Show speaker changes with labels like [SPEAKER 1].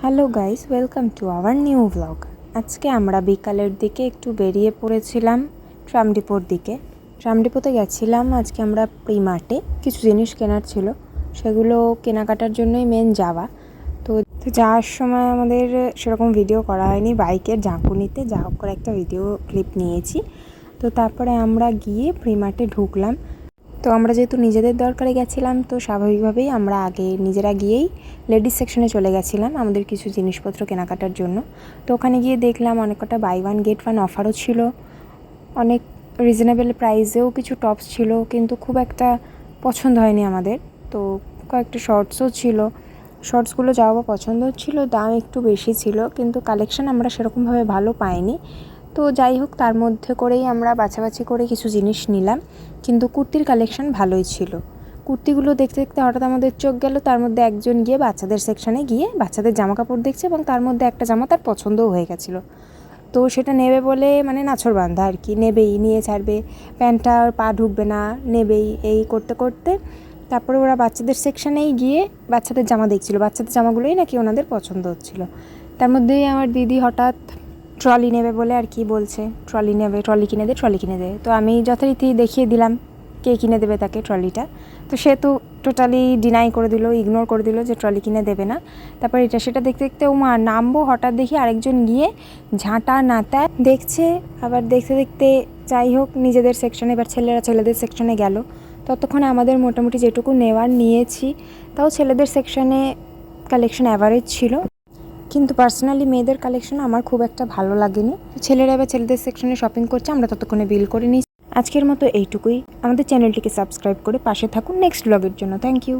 [SPEAKER 1] Hello guys, welcome to our new blog. আজকে আমরা বিকালের দিকে একটু বেরিয়ে পড়েছিলাম ট্রাম ডিপোর দিকে। ট্রাম ডিপোতে গেছিলাম আজকে আমরা প্রিমার্টে, কিছু জিনিস কেনার ছিল, সেগুলো কেনাকাটার জন্যই মেন যাওয়া। তো যাওয়ার সময় আমাদের সেরকম ভিডিও করা হয়নি, বাইকের ঝাঁকুনিতে যা হোক করে একটা ভিডিও ক্লিপ নিয়েছি। তো তারপরে আমরা গিয়ে প্রিমার্টে ঢুকলাম। তো আমরা যেহেতু নিজেদের দরকারে গেছিলাম, তো স্বাভাবিকভাবেই আমরা আগে নিজেরা গিয়েই লেডিস সেকশনে চলে গেছিলাম আমাদের কিছু জিনিসপত্র কেনাকাটার জন্য। তো ওখানে গিয়ে দেখলাম অনেক কটা বাই ওয়ান গেট ওয়ান অফারও ছিল, অনেক রিজনেবল প্রাইসেও কিছু টপস ছিল, কিন্তু খুব একটা পছন্দ হয়নি আমাদের। তো কয়েকটা শর্টসও ছিল, শর্টসগুলো যাওয়া পছন্দ হচ্ছিলো, দাম একটু বেশি ছিল, কিন্তু কালেকশান আমরা সেরকমভাবে ভালো পাইনি। তো যাই হোক, তার মধ্যে করেই আমরা বাছাবাছি করে কিছু জিনিস নিলাম, কিন্তু কুর্তির কালেকশান ভালোই ছিল। কুর্তিগুলো দেখতে দেখতে হঠাৎ আমাদের চোখ গেল, তার মধ্যে একজন গিয়ে বাচ্চাদের সেকশানে গিয়ে বাচ্চাদের জামা কাপড় দেখছে, এবং তার মধ্যে একটা জামা তার পছন্দও হয়ে গেছিলো। তো সেটা নেবে বলে মানে নাছোড়বান্ধা আর কি, নেবেই, নিয়ে ছাড়বে, প্যান্টটা পা ঢুকবে না, নেবেই, এই করতে করতে তারপরে ওরা বাচ্চাদের সেকশানেই গিয়ে বাচ্চাদের জামা দেখছিল, বাচ্চাদের জামাগুলোই নাকি ওনাদের পছন্দ হচ্ছিলো। তার মধ্যেই আমার দিদি হঠাৎ ট্রলি নেবে বলে আর কি বলছে, ট্রলি নেবে, ট্রলি কিনে দে, ট্রলি কিনে দে। তো আমি যথারীতি দেখিয়ে দিলাম কে কিনে দেবে তাকে ট্রলিটা। তো সে তো টোটালি ডিনাই করে দিল, ইগনোর করে দিল যে ট্রলি কিনে দেবে না। তারপর এটা সেটা দেখতে দেখতে ও মা নামবো, হঠাৎ দেখি আরেকজন গিয়ে ঝাঁটা নাতা দেখছে। আবার দেখতে দেখতে যাই হোক নিজেদের সেকশনে, এবার ছেলেরা ছেলেদের সেকশনে গেল। ততক্ষণে আমাদের মোটামুটি যেটুকু নেওয়ার নিয়েছি, তাও ছেলেদের সেকশনে কালেকশন অ্যাভারেজ ছিল, কিন্তু পার্সোনালি মেয়েদের কালেকশন আমার খুব একটা ভালো লাগেনি। ছেলেরা এবার ছেলেদের সেকশনে শপিং করছে, আমরা ততক্ষণে বিল করে নিই। আজকের মতো এইটুকুই। আমাদের চ্যানেলটিকে সাবস্ক্রাইব করে পাশে থাকুন নেক্সট ব্লগের জন্য। Thank you.